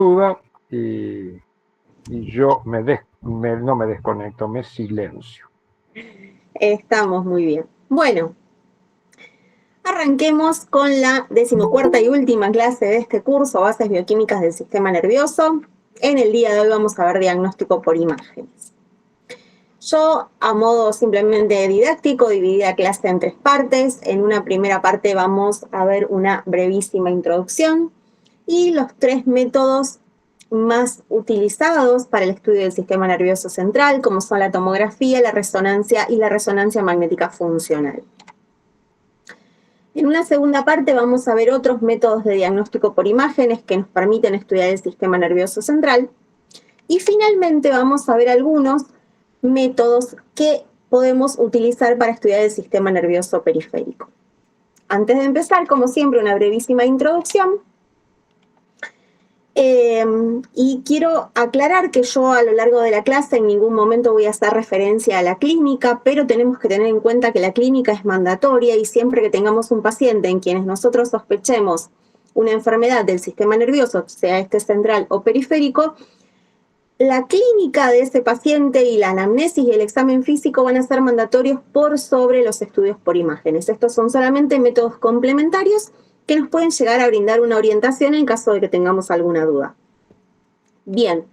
duda y yo no me desconecto, me silencio. Estamos muy bien. Bueno, arranquemos con la 14ª y última clase de este curso, Bases Bioquímicas del Sistema Nervioso. En el día de hoy vamos a ver diagnóstico por imágenes. Yo, a modo simplemente didáctico, dividí la clase en 3 partes. En una primera parte vamos a ver una brevísima introducción y los 3 métodos más utilizados para el estudio del sistema nervioso central, como son la tomografía, la resonancia y la resonancia magnética funcional. En una segunda parte vamos a ver otros métodos de diagnóstico por imágenes que nos permiten estudiar el sistema nervioso central. Y finalmente vamos a ver algunos métodos que podemos utilizar para estudiar el sistema nervioso periférico. Antes de empezar, como siempre, una brevísima introducción. Y quiero aclarar que yo a lo largo de la clase en ningún momento voy a hacer referencia a la clínica, pero tenemos que tener en cuenta que la clínica es mandatoria y siempre que tengamos un paciente en quienes nosotros sospechemos una enfermedad del sistema nervioso, sea este central o periférico, la clínica de ese paciente y la anamnesis y el examen físico van a ser mandatorios por sobre los estudios por imágenes. Estos son solamente métodos complementarios que nos pueden llegar a brindar una orientación en caso de que tengamos alguna duda. Bien,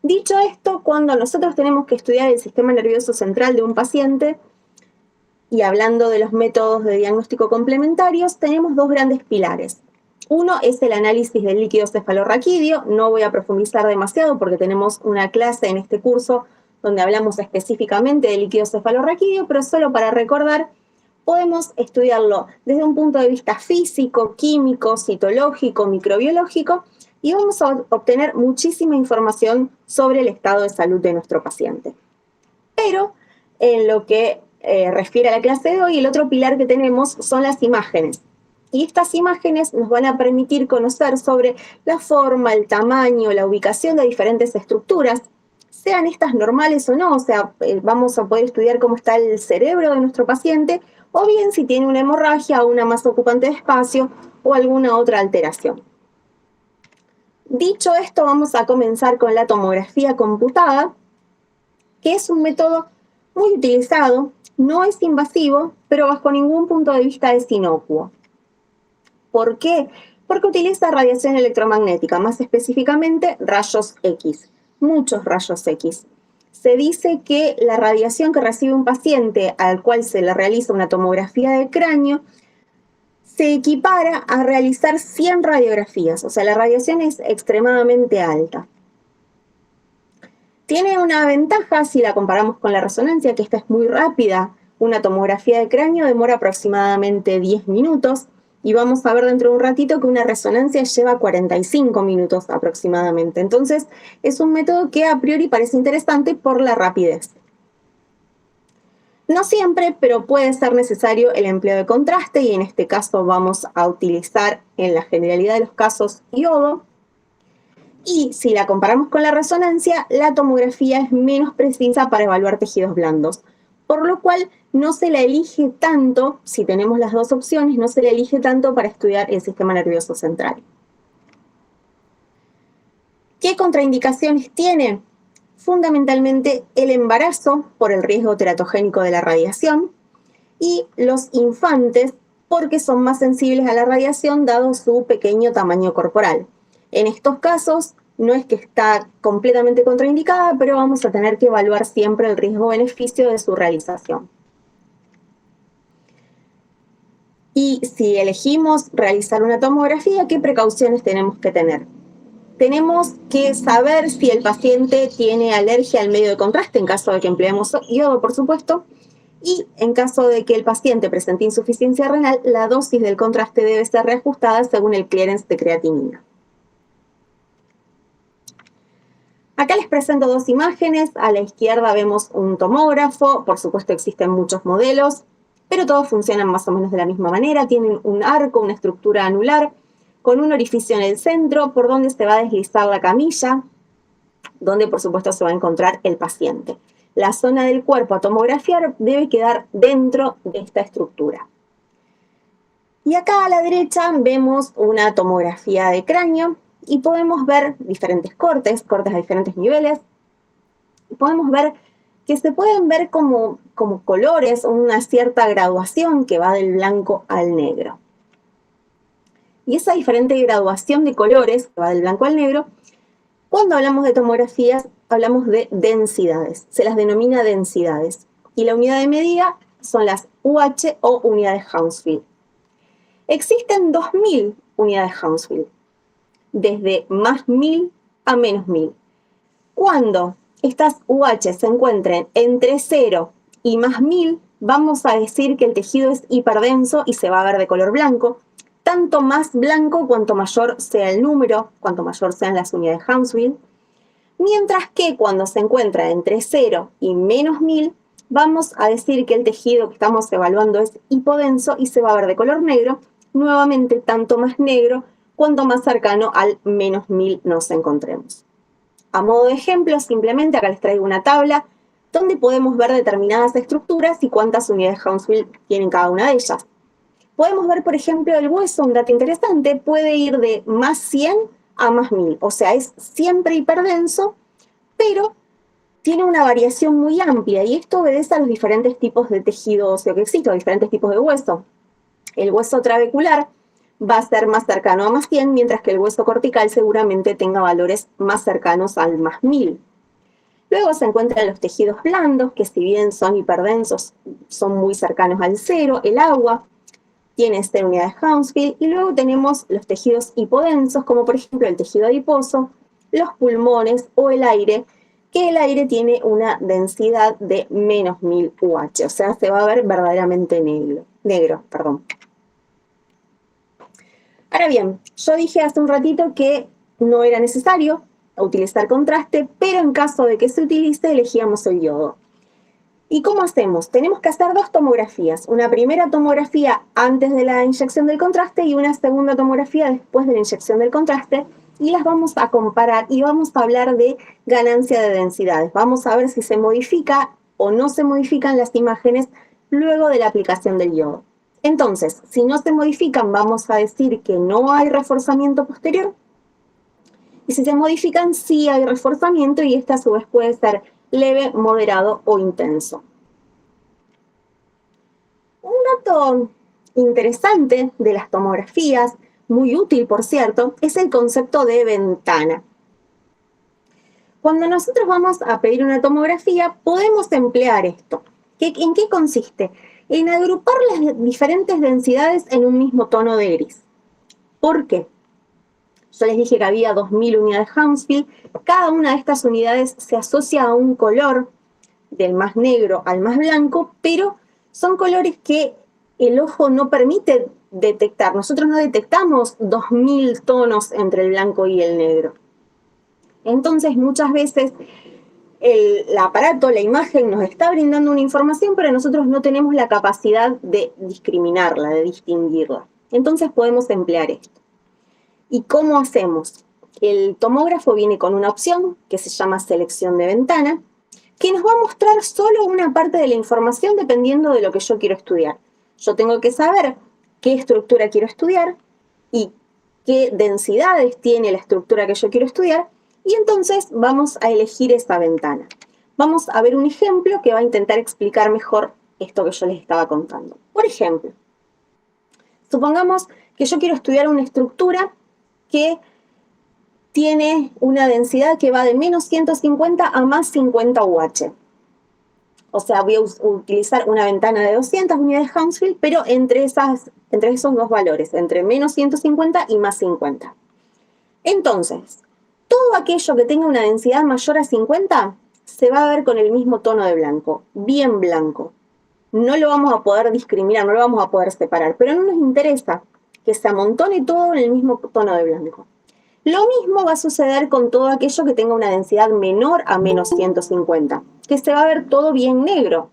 dicho esto, cuando nosotros tenemos que estudiar el sistema nervioso central de un paciente, y hablando de los métodos de diagnóstico complementarios, tenemos 2 grandes pilares. Uno es el análisis del líquido cefalorraquídeo. No voy a profundizar demasiado porque tenemos una clase en este curso donde hablamos específicamente del líquido cefalorraquídeo, pero solo para recordar, podemos estudiarlo desde un punto de vista físico, químico, citológico, microbiológico, y vamos a obtener muchísima información sobre el estado de salud de nuestro paciente. Pero en lo que refiere a la clase de hoy, el otro pilar que tenemos son las imágenes. Y estas imágenes nos van a permitir conocer sobre la forma, el tamaño, la ubicación de diferentes estructuras, sean estas normales o no, o sea, vamos a poder estudiar cómo está el cerebro de nuestro paciente, o bien si tiene una hemorragia o una masa ocupante de espacio o alguna otra alteración. Dicho esto, vamos a comenzar con la tomografía computada, que es un método muy utilizado, no es invasivo, pero bajo ningún punto de vista es inocuo. ¿Por qué? Porque utiliza radiación electromagnética, más específicamente rayos X, muchos rayos X. Se dice que la radiación que recibe un paciente al cual se le realiza una tomografía de cráneo se equipara a realizar 100 radiografías, o sea, la radiación es extremadamente alta. Tiene una ventaja si la comparamos con la resonancia, que esta es muy rápida. Una tomografía de cráneo demora aproximadamente 10 minutos y vamos a ver dentro de un ratito que una resonancia lleva 45 minutos aproximadamente. Entonces, es un método que a priori parece interesante por la rapidez. No siempre, pero puede ser necesario el empleo de contraste y en este caso vamos a utilizar en la generalidad de los casos iodo. Y si la comparamos con la resonancia, la tomografía es menos precisa para evaluar tejidos blandos, por lo cual no se la elige tanto, si tenemos las 2 opciones, no se la elige tanto para estudiar el sistema nervioso central. ¿Qué contraindicaciones tiene? Fundamentalmente el embarazo por el riesgo teratogénico de la radiación y los infantes porque son más sensibles a la radiación dado su pequeño tamaño corporal. En estos casos no es que está completamente contraindicada, pero vamos a tener que evaluar siempre el riesgo-beneficio de su realización. Y si elegimos realizar una tomografía, ¿qué precauciones tenemos que tener? Tenemos que saber si el paciente tiene alergia al medio de contraste, en caso de que empleemos iodo, por supuesto, y en caso de que el paciente presente insuficiencia renal, la dosis del contraste debe ser reajustada según el clearance de creatinina. Acá les presento 2 imágenes. A la izquierda vemos un tomógrafo. Por supuesto existen muchos modelos, pero todos funcionan más o menos de la misma manera. Tienen un arco, una estructura anular, con un orificio en el centro por donde se va a deslizar la camilla, donde por supuesto se va a encontrar el paciente. La zona del cuerpo a tomografiar debe quedar dentro de esta estructura. Y acá a la derecha vemos una tomografía de cráneo. y podemos ver diferentes cortes a diferentes niveles. Podemos ver que se pueden ver como colores, una cierta graduación que va del blanco al negro. Y esa diferente graduación de colores que va del blanco al negro, cuando hablamos de tomografías, hablamos de densidades. Se las denomina densidades. Y la unidad de medida son las UH o unidades Hounsfield. Existen 2000 unidades Hounsfield, desde más 1000 a menos 1000. Cuando estas UH se encuentren entre 0 y más 1000, vamos a decir que el tejido es hiperdenso y se va a ver de color blanco. Tanto más blanco cuanto mayor sea el número, cuanto mayor sean las unidades Hounsfield. Mientras que cuando se encuentra entre 0 y menos 1000, vamos a decir que el tejido que estamos evaluando es hipodenso y se va a ver de color negro. Nuevamente, tanto más negro cuanto más cercano al menos 1000 nos encontremos. A modo de ejemplo, simplemente acá les traigo una tabla donde podemos ver determinadas estructuras y cuántas unidades Hounsfield tienen cada una de ellas. Podemos ver, por ejemplo, el hueso, un dato interesante, puede ir de más 100 a más 1000. O sea, es siempre hiperdenso, pero tiene una variación muy amplia y esto obedece a los diferentes tipos de tejido óseo que existen, los diferentes tipos de hueso. El hueso trabecular va a ser más cercano a más 100, mientras que el hueso cortical seguramente tenga valores más cercanos al más 1000. Luego se encuentran los tejidos blandos, que si bien son hiperdensos, son muy cercanos al cero. El agua tiene unidades Hounsfield. Y luego tenemos los tejidos hipodensos, como por ejemplo el tejido adiposo, los pulmones o el aire, que el aire tiene una densidad de menos 1000 UH, o sea, se va a ver verdaderamente negro. Ahora bien, yo dije hace un ratito que no era necesario utilizar contraste, pero en caso de que se utilice, elegíamos el yodo. ¿Y cómo hacemos? Tenemos que hacer dos tomografías. Una primera tomografía antes de la inyección del contraste y una segunda tomografía después de la inyección del contraste, y las vamos a comparar y vamos a hablar de ganancia de densidades. Vamos a ver si se modifica o no se modifican las imágenes luego de la aplicación del yodo. Entonces, si no se modifican, vamos a decir que no hay reforzamiento posterior. Y si se modifican, sí hay reforzamiento, y este a su vez puede ser leve, moderado o intenso. Un dato interesante de las tomografías, muy útil por cierto, es el concepto de ventana. Cuando nosotros vamos a pedir una tomografía, podemos emplear esto. ¿En qué consiste? En agrupar las diferentes densidades en un mismo tono de gris. ¿Por qué? Yo les dije que había 2000 unidades Hounsfield. Cada una de estas unidades se asocia a un color, del más negro al más blanco, pero son colores que el ojo no permite detectar. Nosotros no detectamos 2000 tonos entre el blanco y el negro. Entonces, muchas veces el aparato, la imagen, nos está brindando una información, pero nosotros no tenemos la capacidad de discriminarla, de distinguirla. Entonces podemos emplear esto. ¿Y cómo hacemos? El tomógrafo viene con una opción que se llama selección de ventana, que nos va a mostrar solo una parte de la información dependiendo de lo que yo quiero estudiar. Yo tengo que saber qué estructura quiero estudiar y qué densidades tiene la estructura que yo quiero estudiar, y entonces vamos a elegir esa ventana. Vamos a ver un ejemplo que va a intentar explicar mejor esto que yo les estaba contando. Por ejemplo, supongamos que yo quiero estudiar una estructura que tiene una densidad que va de menos 150 a más 50 UH. O sea, voy a utilizar una ventana de 200 unidades Hounsfield, pero entre esos dos valores, entre menos 150 y más 50. Entonces, todo aquello que tenga una densidad mayor a 50 se va a ver con el mismo tono de blanco, bien blanco. No lo vamos a poder discriminar, no lo vamos a poder separar, pero no nos interesa que se amontone todo en el mismo tono de blanco. Lo mismo va a suceder con todo aquello que tenga una densidad menor a menos 150, que se va a ver todo bien negro.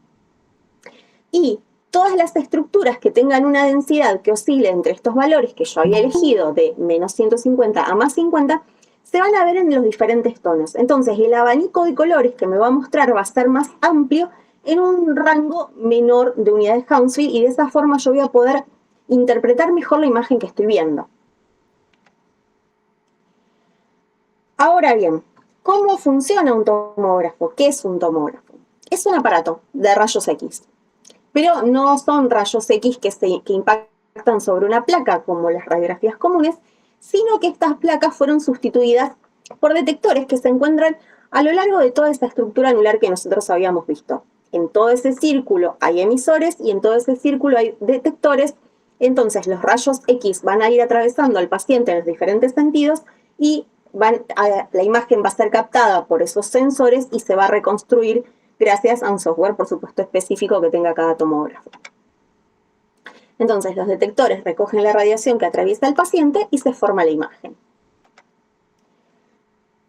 Y todas las estructuras que tengan una densidad que oscile entre estos valores que yo había elegido, de menos 150 a más 50, se van a ver en los diferentes tonos. Entonces, el abanico de colores que me va a mostrar va a ser más amplio en un rango menor de unidades Hounsfield, y de esa forma yo voy a poder interpretar mejor la imagen que estoy viendo. Ahora bien, ¿cómo funciona un tomógrafo? ¿Qué es un tomógrafo? Es un aparato de rayos X, pero no son rayos X que impactan sobre una placa como las radiografías comunes, sino que estas placas fueron sustituidas por detectores que se encuentran a lo largo de toda esta estructura anular que nosotros habíamos visto. En todo ese círculo hay emisores y en todo ese círculo hay detectores. Entonces los rayos X van a ir atravesando al paciente en los diferentes sentidos y la imagen va a ser captada por esos sensores y se va a reconstruir gracias a un software, por supuesto, específico que tenga cada tomógrafo. Entonces los detectores recogen la radiación que atraviesa el paciente y se forma la imagen,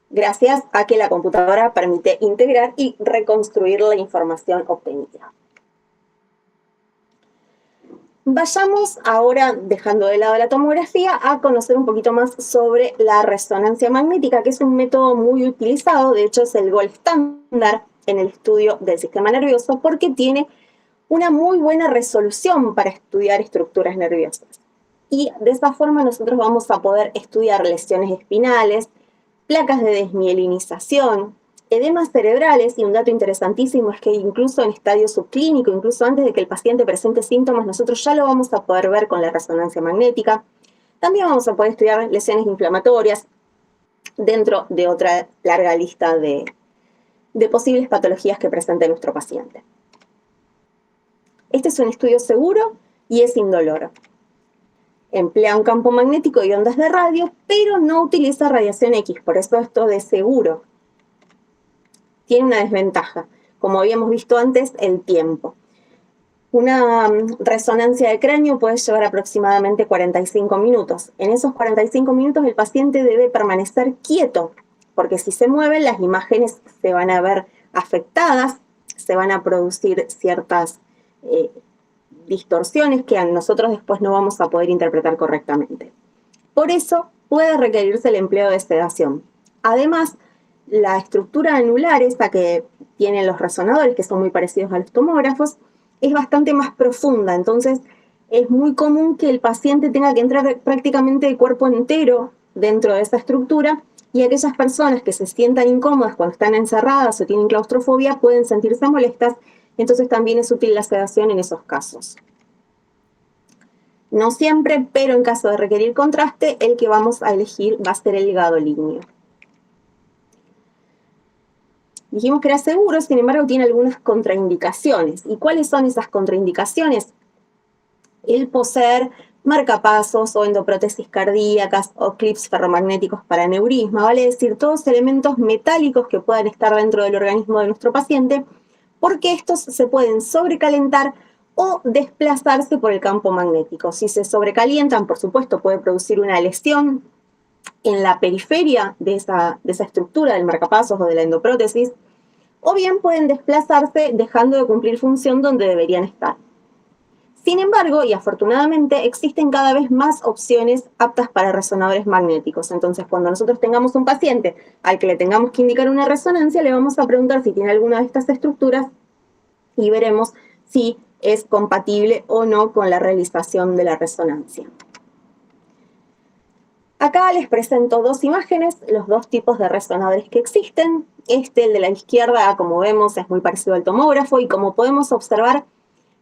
gracias a que la computadora permite integrar y reconstruir la información obtenida. Vayamos ahora, dejando de lado la tomografía, a conocer un poquito más sobre la resonancia magnética, que es un método muy utilizado, de hecho es el gold estándar en el estudio del sistema nervioso, porque tiene una muy buena resolución para estudiar estructuras nerviosas. Y de esa forma nosotros vamos a poder estudiar lesiones espinales, placas de desmielinización, edemas cerebrales, y un dato interesantísimo es que incluso en estadio subclínico, incluso antes de que el paciente presente síntomas, nosotros ya lo vamos a poder ver con la resonancia magnética. También vamos a poder estudiar lesiones inflamatorias dentro de otra larga lista de posibles patologías que presente nuestro paciente. Este es un estudio seguro y es indoloro. Emplea un campo magnético y ondas de radio, pero no utiliza radiación X, por eso esto de seguro tiene una desventaja, como habíamos visto antes, el tiempo. Una resonancia de cráneo puede llevar aproximadamente 45 minutos. En esos 45 minutos el paciente debe permanecer quieto, porque si se mueven las imágenes se van a ver afectadas, se van a producir ciertas distorsiones que a nosotros después no vamos a poder interpretar correctamente. Por eso puede requerirse el empleo de sedación. Además, la estructura anular, esta que tienen los resonadores, que son muy parecidos a los tomógrafos, es bastante más profunda, entonces es muy común que el paciente tenga que entrar prácticamente de cuerpo entero dentro de esa estructura, y aquellas personas que se sientan incómodas cuando están encerradas o tienen claustrofobia pueden sentirse molestas, entonces también es útil la sedación en esos casos. No siempre, pero en caso de requerir contraste, el que vamos a elegir va a ser el gadolíneo. Dijimos que era seguro, sin embargo tiene algunas contraindicaciones. ¿Y cuáles son esas contraindicaciones? El poseer marcapasos o endoprótesis cardíacas o clips ferromagnéticos para aneurisma, vale decir, todos elementos metálicos que puedan estar dentro del organismo de nuestro paciente, porque estos se pueden sobrecalentar o desplazarse por el campo magnético. Si se sobrecalientan, por supuesto, puede producir una lesión en la periferia de esa estructura del marcapasos o de la endoprótesis, o bien pueden desplazarse dejando de cumplir función donde deberían estar. Sin embargo, y afortunadamente, existen cada vez más opciones aptas para resonadores magnéticos. Entonces, cuando nosotros tengamos un paciente al que le tengamos que indicar una resonancia, le vamos a preguntar si tiene alguna de estas estructuras y veremos si es compatible o no con la realización de la resonancia. Acá les presento dos imágenes, los dos tipos de resonadores que existen. El de la izquierda, como vemos, es muy parecido al tomógrafo, y como podemos observar,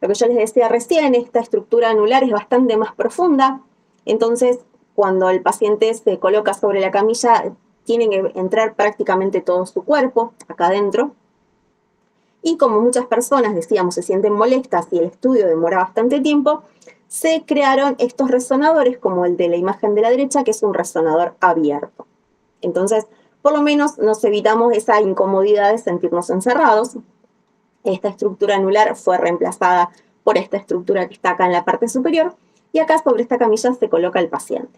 lo que yo les decía recién, esta estructura anular es bastante más profunda. Entonces, cuando el paciente se coloca sobre la camilla, tiene que entrar prácticamente todo su cuerpo acá adentro. Y como muchas personas, decíamos, se sienten molestas y el estudio demora bastante tiempo, se crearon estos resonadores, como el de la imagen de la derecha, que es un resonador abierto. Entonces, por lo menos nos evitamos esa incomodidad de sentirnos encerrados. Esta estructura anular fue reemplazada por esta estructura que está acá en la parte superior, y acá sobre esta camilla se coloca el paciente.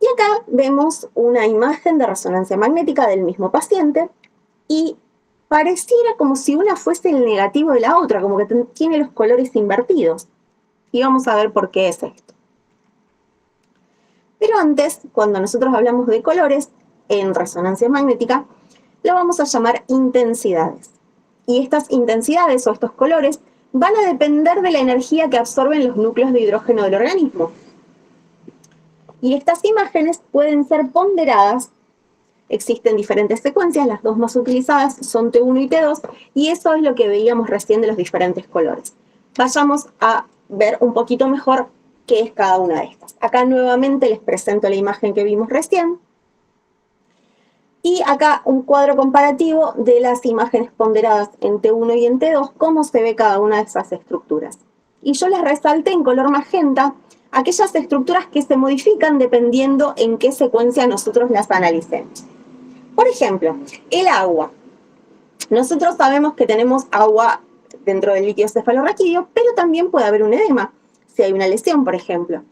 Y acá vemos una imagen de resonancia magnética del mismo paciente, y pareciera como si una fuese el negativo de la otra, como que tiene los colores invertidos. Y vamos a ver por qué es esto. Pero antes, cuando nosotros hablamos de colores en resonancia magnética, lo vamos a llamar intensidades. Y estas intensidades o estos colores van a depender de la energía que absorben los núcleos de hidrógeno del organismo. Y estas imágenes pueden ser ponderadas. Existen diferentes secuencias, las dos más utilizadas son T1 y T2, y eso es lo que veíamos recién de los diferentes colores. Vayamos a ver un poquito mejor qué es cada una de estas. Acá nuevamente les presento la imagen que vimos recién. Y acá un cuadro comparativo de las imágenes ponderadas en T1 y en T2, cómo se ve cada una de esas estructuras. Y yo les resalté en color magenta aquellas estructuras que se modifican dependiendo en qué secuencia nosotros las analicemos. Por ejemplo, el agua. Nosotros sabemos que tenemos agua dentro del líquido cefalorraquídeo, pero también puede haber un edema, si hay una lesión, por ejemplo.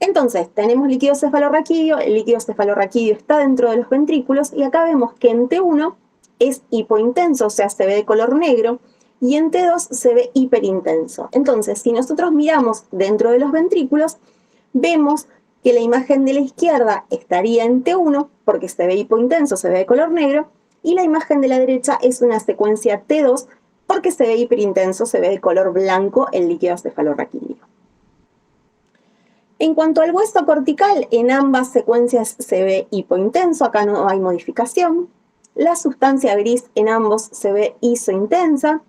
Entonces, tenemos líquido cefalorraquídeo, el líquido cefalorraquídeo está dentro de los ventrículos, y acá vemos que en T1 es hipointenso, o sea, se ve de color negro, y en T2 se ve hiperintenso. Entonces, si nosotros miramos dentro de los ventrículos, vemos que la imagen de la izquierda estaría en T1, porque se ve hipointenso, se ve de color negro, y la imagen de la derecha es una secuencia T2, porque se ve hiperintenso, se ve de color blanco el líquido cefalorraquídeo. En cuanto al hueso cortical, en ambas secuencias se ve hipointenso, acá no hay modificación. La sustancia gris en ambos se ve isointensa.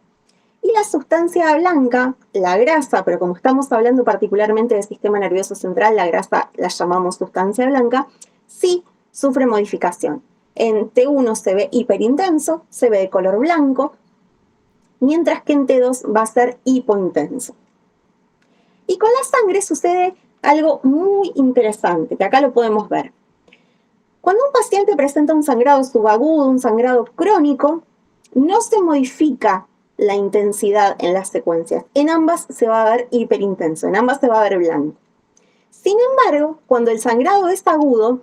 Y la sustancia blanca, la grasa, pero como estamos hablando particularmente del sistema nervioso central, la grasa la llamamos sustancia blanca, sí sufre modificación. En T1 se ve hiperintenso, se ve de color blanco, mientras que en T2 va a ser hipointenso. Y con la sangre sucede algo muy interesante, que acá lo podemos ver. Cuando un paciente presenta un sangrado subagudo, un sangrado crónico, no se modifica la intensidad en las secuencias. En ambas se va a ver hiperintenso, en ambas se va a ver blanco. Sin embargo, cuando el sangrado es agudo,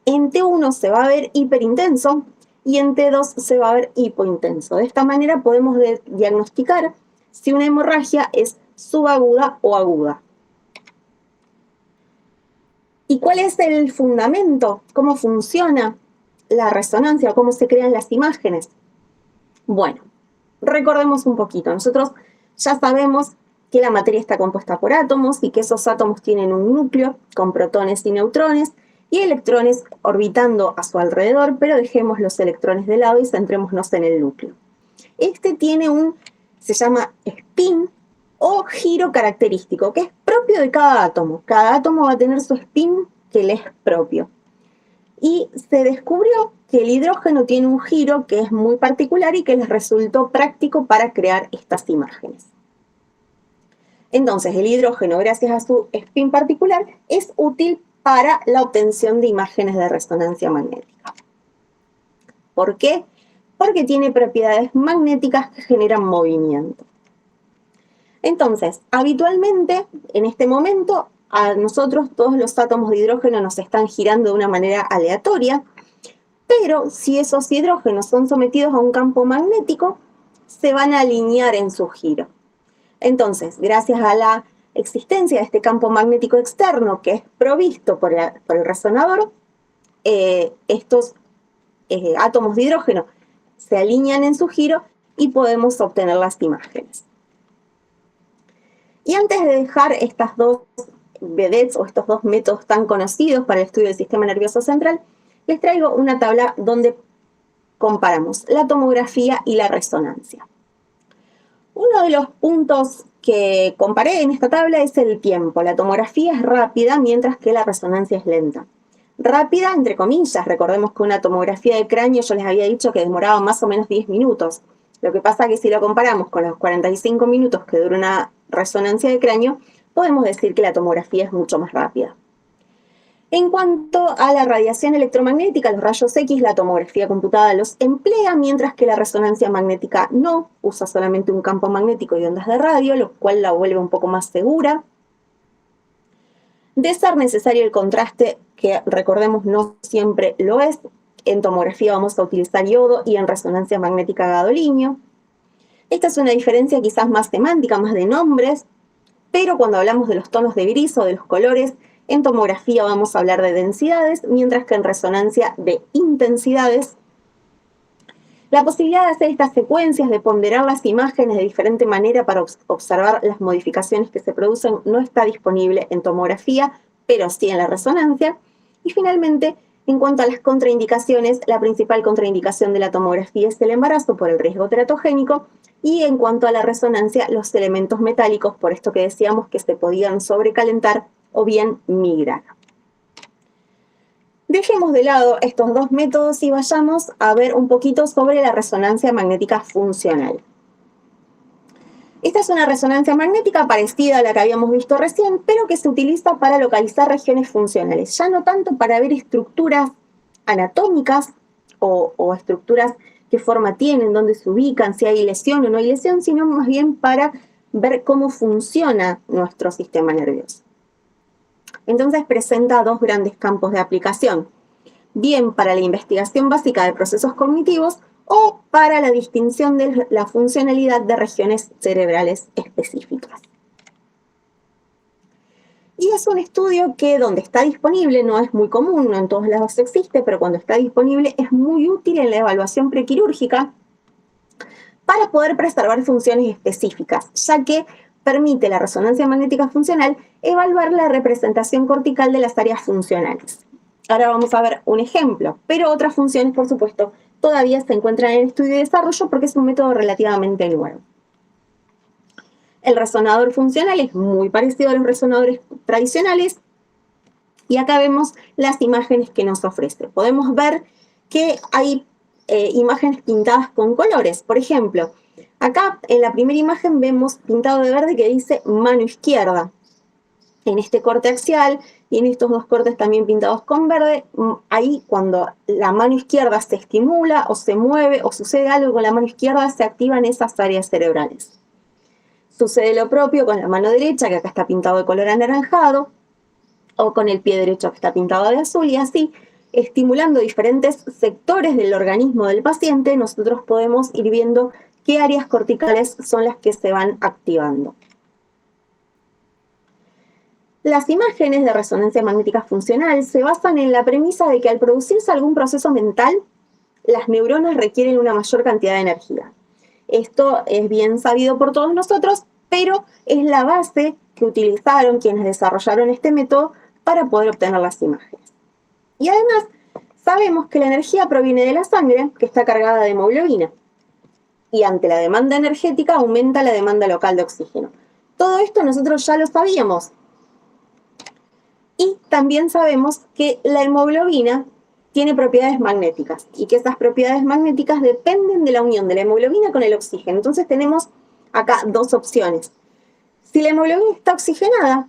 en T1 se va a ver hiperintenso y en T2 se va a ver hipointenso. De esta manera podemos diagnosticar si una hemorragia es subaguda o aguda. ¿Y cuál es el fundamento? ¿Cómo funciona la resonancia? ¿Cómo se crean las imágenes? Bueno, recordemos un poquito. Nosotros ya sabemos que la materia está compuesta por átomos y que esos átomos tienen un núcleo con protones y neutrones y electrones orbitando a su alrededor, pero dejemos los electrones de lado y centrémonos en el núcleo. Este tiene se llama spin o giro característico, que es propio de cada átomo. Cada átomo va a tener su spin que le es propio. Y se descubrió que el hidrógeno tiene un giro que es muy particular y que les resultó práctico para crear estas imágenes. Entonces, el hidrógeno, gracias a su spin particular, es útil para la obtención de imágenes de resonancia magnética. ¿Por qué? Porque tiene propiedades magnéticas que generan movimiento. Entonces, habitualmente, en este momento, a nosotros todos los átomos de hidrógeno nos están girando de una manera aleatoria, pero si esos hidrógenos son sometidos a un campo magnético, se van a alinear en su giro. Entonces, gracias a la existencia de este campo magnético externo que es provisto por el resonador, estos átomos de hidrógeno se alinean en su giro y podemos obtener las imágenes. Y antes de dejar estas dos vedettes o estos dos métodos tan conocidos para el estudio del sistema nervioso central, les traigo una tabla donde comparamos la tomografía y la resonancia. Uno de los puntos que comparé en esta tabla es el tiempo. La tomografía es rápida, mientras que la resonancia es lenta. Rápida, entre comillas, recordemos que una tomografía de cráneo yo les había dicho que demoraba más o menos 10 minutos. Lo que pasa es que si lo comparamos con los 45 minutos que dura una resonancia de cráneo, podemos decir que la tomografía es mucho más rápida. En cuanto a la radiación electromagnética, los rayos X, la tomografía computada los emplea, mientras que la resonancia magnética no, usa solamente un campo magnético y ondas de radio, lo cual la vuelve un poco más segura. De ser necesario el contraste, que recordemos no siempre lo es, en tomografía vamos a utilizar iodo y en resonancia magnética gadolinio. Esta es una diferencia quizás más semántica, más de nombres, pero cuando hablamos de los tonos de gris o de los colores, en tomografía vamos a hablar de densidades, mientras que en resonancia de intensidades. La posibilidad de hacer estas secuencias, de ponderar las imágenes de diferente manera para observar las modificaciones que se producen, no está disponible en tomografía pero sí en la resonancia. Y finalmente, en cuanto a las contraindicaciones, la principal contraindicación de la tomografía es el embarazo por el riesgo teratogénico, y en cuanto a la resonancia, los elementos metálicos, por esto que decíamos que se podían sobrecalentar o bien migrar. Dejemos de lado estos dos métodos y vayamos a ver un poquito sobre la resonancia magnética funcional. Esta es una resonancia magnética parecida a la que habíamos visto recién, pero que se utiliza para localizar regiones funcionales, ya no tanto para ver estructuras anatómicas o estructuras, qué forma tienen, dónde se ubican, si hay lesión o no hay lesión, sino más bien para ver cómo funciona nuestro sistema nervioso. Entonces presenta dos grandes campos de aplicación, bien para la investigación básica de procesos cognitivos o para la distinción de la funcionalidad de regiones cerebrales específicas. Y es un estudio que donde está disponible, no es muy común, no en todos lados existe, pero cuando está disponible es muy útil en la evaluación prequirúrgica para poder preservar funciones específicas, ya que permite la resonancia magnética funcional evaluar la representación cortical de las áreas funcionales. Ahora vamos a ver un ejemplo, pero otras funciones, por supuesto, todavía se encuentran en estudio y desarrollo porque es un método relativamente nuevo. El resonador funcional es muy parecido a los resonadores tradicionales y acá vemos las imágenes que nos ofrece. Podemos ver que hay imágenes pintadas con colores. Por ejemplo, acá en la primera imagen vemos pintado de verde que dice mano izquierda. En este corte axial y en estos dos cortes también pintados con verde, ahí cuando la mano izquierda se estimula o se mueve o sucede algo con la mano izquierda, se activan esas áreas cerebrales. Sucede lo propio con la mano derecha, que acá está pintado de color anaranjado, o con el pie derecho que está pintado de azul, y así, estimulando diferentes sectores del organismo del paciente, nosotros podemos ir viendo qué áreas corticales son las que se van activando. Las imágenes de resonancia magnética funcional se basan en la premisa de que al producirse algún proceso mental, las neuronas requieren una mayor cantidad de energía. Esto es bien sabido por todos nosotros, pero es la base que utilizaron quienes desarrollaron este método para poder obtener las imágenes. Y además, sabemos que la energía proviene de la sangre, que está cargada de hemoglobina, y ante la demanda energética aumenta la demanda local de oxígeno. Todo esto nosotros ya lo sabíamos. Y también sabemos que la hemoglobina tiene propiedades magnéticas y que esas propiedades magnéticas dependen de la unión de la hemoglobina con el oxígeno. Entonces tenemos acá dos opciones. Si la hemoglobina está oxigenada,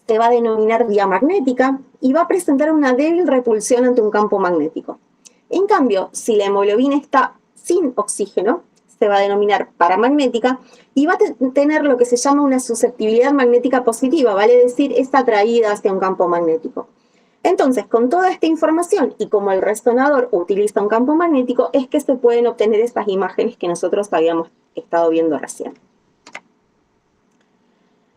se va a denominar diamagnética y va a presentar una débil repulsión ante un campo magnético. En cambio, si la hemoglobina está sin oxígeno, se va a denominar paramagnética y va a tener lo que se llama una susceptibilidad magnética positiva, vale decir, es atraída hacia un campo magnético. Entonces, con toda esta información y como el resonador utiliza un campo magnético, es que se pueden obtener estas imágenes que nosotros habíamos estado viendo recién.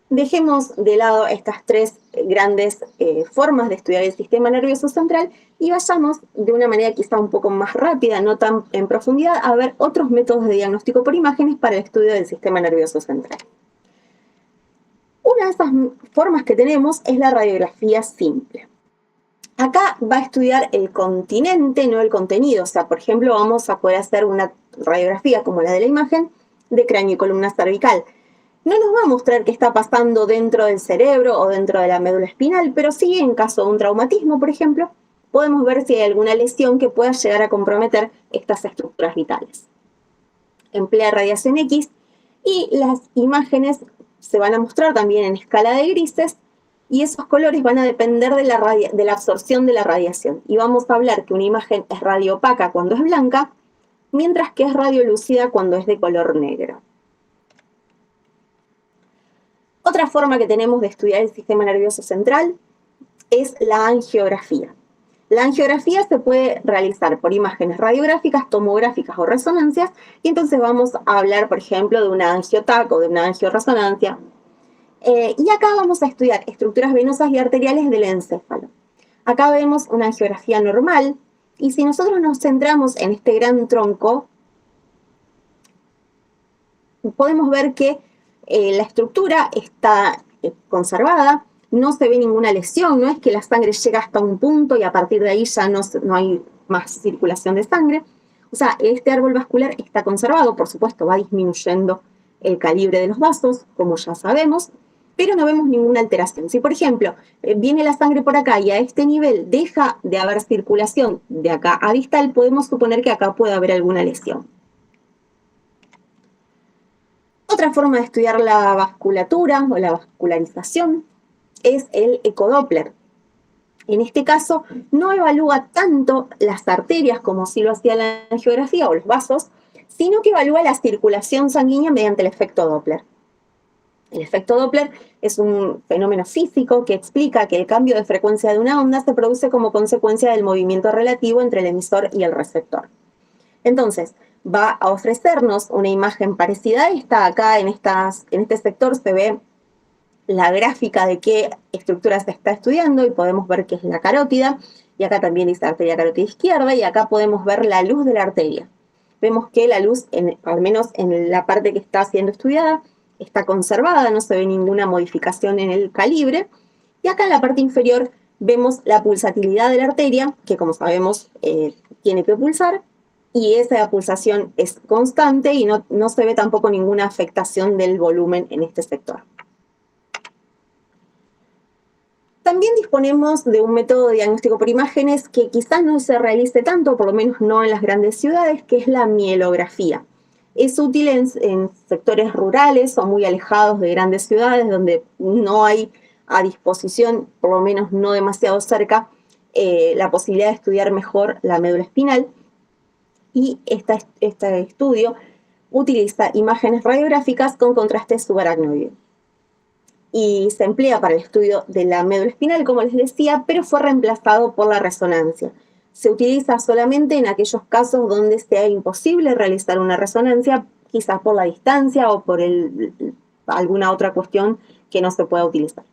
Dejemos de lado estas tres grandes formas de estudiar el sistema nervioso central y vayamos de una manera quizá un poco más rápida, no tan en profundidad, a ver otros métodos de diagnóstico por imágenes para el estudio del sistema nervioso central. Una de esas formas que tenemos es la radiografía simple. Acá va a estudiar el continente, no el contenido. O sea, por ejemplo, vamos a poder hacer una radiografía como la de la imagen de cráneo y columna cervical. No nos va a mostrar qué está pasando dentro del cerebro o dentro de la médula espinal, pero sí en caso de un traumatismo, por ejemplo, podemos ver si hay alguna lesión que pueda llegar a comprometer estas estructuras vitales. Emplea radiación X y las imágenes se van a mostrar también en escala de grises y esos colores van a depender de la absorción de la radiación. Y vamos a hablar que una imagen es radioopaca cuando es blanca, mientras que es radiolúcida cuando es de color negro. Otra forma que tenemos de estudiar el sistema nervioso central es la angiografía. La angiografía se puede realizar por imágenes radiográficas, tomográficas o resonancias, y entonces vamos a hablar, por ejemplo, de una angiotac o de una angioresonancia. Y acá vamos a estudiar estructuras venosas y arteriales del encéfalo. Acá vemos una angiografía normal, y si nosotros nos centramos en este gran tronco, podemos ver que la estructura está conservada, no se ve ninguna lesión, no es que la sangre llega hasta un punto y a partir de ahí ya no hay más circulación de sangre. O sea, este árbol vascular está conservado, por supuesto, va disminuyendo el calibre de los vasos, como ya sabemos, pero no vemos ninguna alteración. Si, por ejemplo, viene la sangre por acá y a este nivel deja de haber circulación de acá a distal, podemos suponer que acá puede haber alguna lesión. Otra forma de estudiar la vasculatura o la vascularización es el ecodoppler. En este caso, no evalúa tanto las arterias como si lo hacía la angiografía o los vasos, sino que evalúa la circulación sanguínea mediante el efecto Doppler. El efecto Doppler es un fenómeno físico que explica que el cambio de frecuencia de una onda se produce como consecuencia del movimiento relativo entre el emisor y el receptor. Entonces, va a ofrecernos una imagen parecida a esta. Acá en este sector se ve la gráfica de qué estructura se está estudiando y podemos ver que es la carótida, y acá también dice arteria carótida izquierda, y acá podemos ver la luz de la arteria. Vemos que la luz, al menos en la parte que está siendo estudiada, está conservada, no se ve ninguna modificación en el calibre, y acá en la parte inferior vemos la pulsatilidad de la arteria, que como sabemos tiene que pulsar, y esa pulsación es constante y no se ve tampoco ninguna afectación del volumen en este sector. También disponemos de un método de diagnóstico por imágenes que quizás no se realice tanto, por lo menos no en las grandes ciudades, que es la mielografía. Es útil en sectores rurales o muy alejados de grandes ciudades, donde no hay a disposición, por lo menos no demasiado cerca, la posibilidad de estudiar mejor la médula espinal. Y este estudio utiliza imágenes radiográficas con contraste subaracnoide. Y se emplea para el estudio de la médula espinal, como les decía, pero fue reemplazado por la resonancia. Se utiliza solamente en aquellos casos donde sea imposible realizar una resonancia, quizás por la distancia o por alguna otra cuestión que no se pueda utilizar.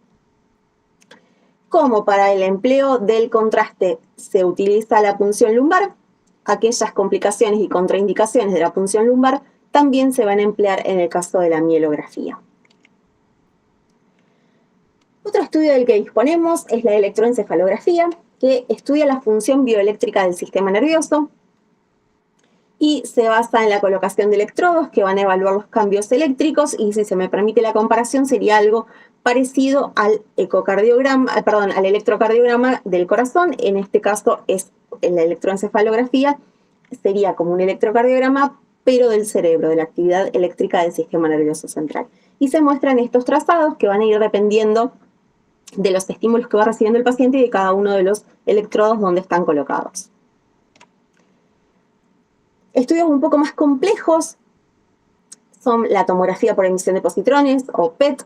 Como para el empleo del contraste se utiliza la punción lumbar, aquellas complicaciones y contraindicaciones de la punción lumbar también se van a emplear en el caso de la mielografía. Otro estudio del que disponemos es la electroencefalografía, que estudia la función bioeléctrica del sistema nervioso y se basa en la colocación de electrodos que van a evaluar los cambios eléctricos, y si se me permite la comparación sería algo parecido al al electrocardiograma del corazón. En este caso es la electroencefalografía, sería como un electrocardiograma pero del cerebro, de la actividad eléctrica del sistema nervioso central. Y se muestran estos trazados que van a ir dependiendo de los estímulos que va recibiendo el paciente y de cada uno de los electrodos donde están colocados. Estudios un poco más complejos son la tomografía por emisión de positrones o PET,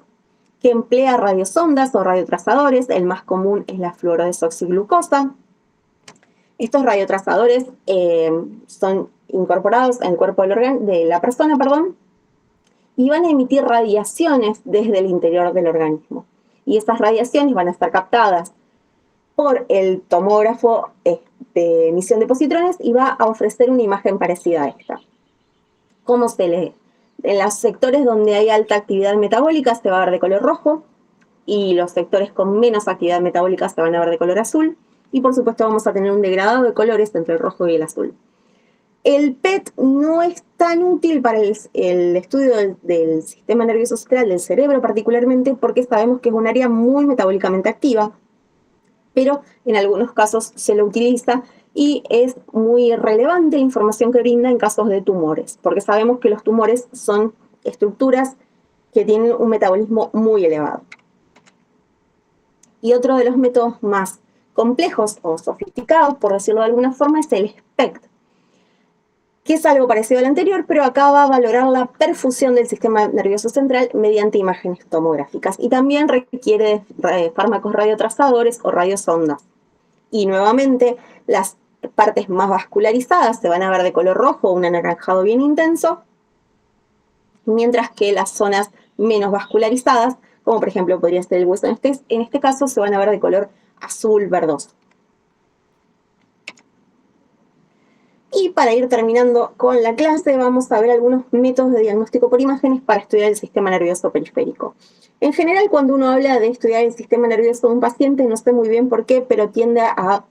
que emplea radiosondas o radiotrazadores. El más común es la fluorodesoxiglucosa. Estos radiotrazadores son incorporados en el cuerpo de la persona, y van a emitir radiaciones desde el interior del organismo. Y esas radiaciones van a estar captadas por el tomógrafo de emisión de positrones y va a ofrecer una imagen parecida a esta. ¿Cómo se lee? En los sectores donde hay alta actividad metabólica se va a ver de color rojo, y los sectores con menos actividad metabólica se van a ver de color azul, y por supuesto vamos a tener un degradado de colores entre el rojo y el azul. El PET no es tan útil para el estudio del sistema nervioso central, del cerebro particularmente, porque sabemos que es un área muy metabólicamente activa, pero en algunos casos se lo utiliza y es muy relevante la información que brinda en casos de tumores, porque sabemos que los tumores son estructuras que tienen un metabolismo muy elevado. Y otro de los métodos más complejos o sofisticados, por decirlo de alguna forma, es el SPECT, que es algo parecido al anterior, pero acá va a valorar la perfusión del sistema nervioso central mediante imágenes tomográficas, y también requiere de fármacos radiotrazadores o radiosondas. Y nuevamente, las partes más vascularizadas se van a ver de color rojo, un anaranjado bien intenso, mientras que las zonas menos vascularizadas, como por ejemplo podría ser el hueso en este caso, se van a ver de color azul verdoso. Y para ir terminando con la clase, vamos a ver algunos métodos de diagnóstico por imágenes para estudiar el sistema nervioso periférico. En general, cuando uno habla de estudiar el sistema nervioso de un paciente, no sé muy bien por qué, pero tiende a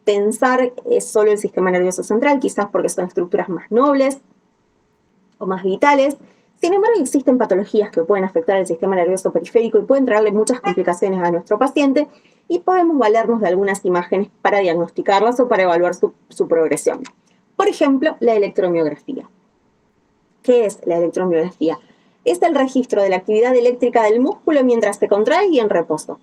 pensar solo el sistema nervioso central, quizás porque son estructuras más nobles o más vitales. Sin embargo, existen patologías que pueden afectar el sistema nervioso periférico y pueden traerle muchas complicaciones a nuestro paciente, y podemos valernos de algunas imágenes para diagnosticarlas o para evaluar su progresión. Por ejemplo, la electromiografía. ¿Qué es la electromiografía? Es el registro de la actividad eléctrica del músculo mientras se contrae y en reposo.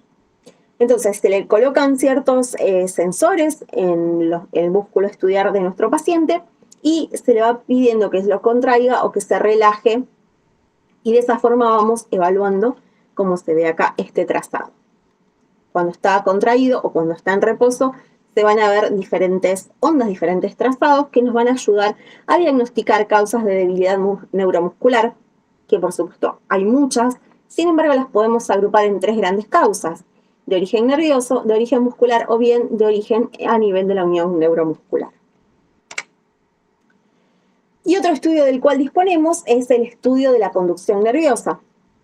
Entonces, se le colocan ciertos sensores en el músculo a estudiar de nuestro paciente y se le va pidiendo que lo contraiga o que se relaje, y de esa forma vamos evaluando, como se ve acá, este trazado. Cuando está contraído o cuando está en reposo, se van a ver diferentes ondas, diferentes trazados que nos van a ayudar a diagnosticar causas de debilidad neuromuscular, que por supuesto hay muchas. Sin embargo, las podemos agrupar en 3 grandes causas: de origen nervioso, de origen muscular o bien de origen a nivel de la unión neuromuscular. Y otro estudio del cual disponemos es el estudio de la conducción nerviosa.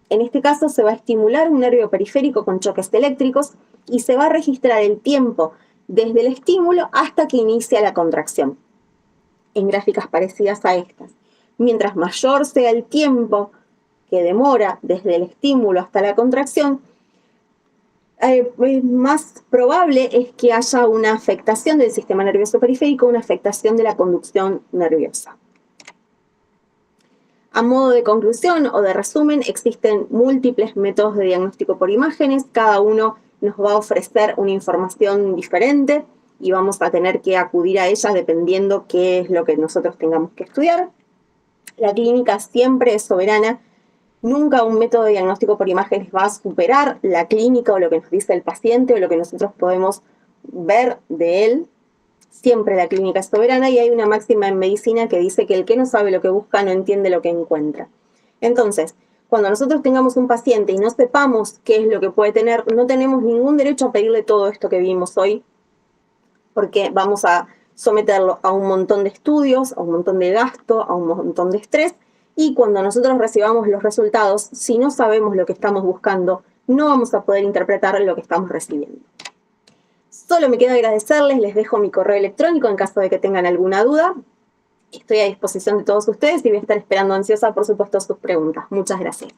En este caso se va a estimular un nervio periférico con choques eléctricos y se va a registrar el tiempo desde el estímulo hasta que inicia la contracción, en gráficas parecidas a estas. Mientras mayor sea el tiempo que demora desde el estímulo hasta la contracción, más probable es que haya una afectación del sistema nervioso periférico, una afectación de la conducción nerviosa. A modo de conclusión o de resumen, existen múltiples métodos de diagnóstico por imágenes. Cada uno nos va a ofrecer una información diferente y vamos a tener que acudir a ellas dependiendo qué es lo que nosotros tengamos que estudiar. La clínica siempre es soberana. Nunca un método de diagnóstico por imágenes va a superar la clínica o lo que nos dice el paciente o lo que nosotros podemos ver de él. Siempre la clínica es soberana, y hay una máxima en medicina que dice que el que no sabe lo que busca no entiende lo que encuentra. Entonces, cuando nosotros tengamos un paciente y no sepamos qué es lo que puede tener, no tenemos ningún derecho a pedirle todo esto que vimos hoy, porque vamos a someterlo a un montón de estudios, a un montón de gasto, a un montón de estrés, y cuando nosotros recibamos los resultados, si no sabemos lo que estamos buscando, no vamos a poder interpretar lo que estamos recibiendo. Solo me queda agradecerles, les dejo mi correo electrónico en caso de que tengan alguna duda. Estoy a disposición de todos ustedes y voy a estar esperando ansiosa, por supuesto, sus preguntas. Muchas gracias.